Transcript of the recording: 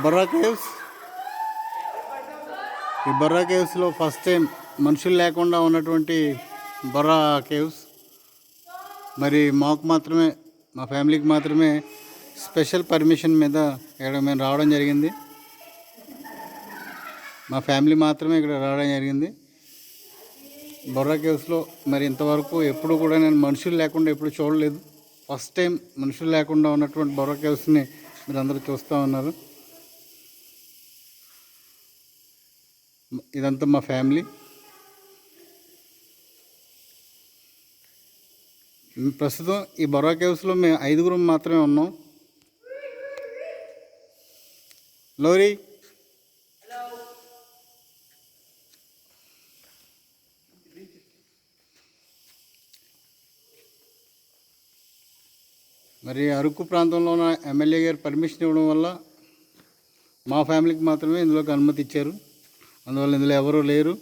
Borra caves. ఈ Borra కేవ్స్లో first time మనుషులు లేకుండా ఉన్నటువంటి బొర్రా కేవ్స్. మరి మాకు మాత్రమే, మా ఫ్యామిలీకి మాత్రమే స్పెషల్ పర్మిషన్ మీద ఇక్కడ మేము రావడం జరిగింది. మా ఫ్యామిలీ మాత్రమే ఇక్కడ రావడం జరిగింది బొర్రా కేవ్స్లో. మరి ఇంతవరకు ఎప్పుడు కూడా నేను మనుషులు లేకుండా ఎప్పుడు చూడలేదు. ఫస్ట్ టైం మనుషులు లేకుండా ఉన్నటువంటి బొర్రా కేవ్స్ని మీరు అందరూ చూస్తూ ఉన్నారు. ఇదంతా మా ఫ్యామిలీ. ప్రస్తుతం ఈ బొర్రా కేవ్స్లో మేము 5 మాత్రమే ఉన్నాం. లోరీ, మరి అరకు ప్రాంతంలో ఉన్న ఎమ్మెల్యే గారు పర్మిషన్ ఇవ్వడం వల్ల మా ఫ్యామిలీకి మాత్రమే ఇందులోకి అనుమతి ఇచ్చారు. అందువల్ల ఇందులో ఎవరూ లేరు.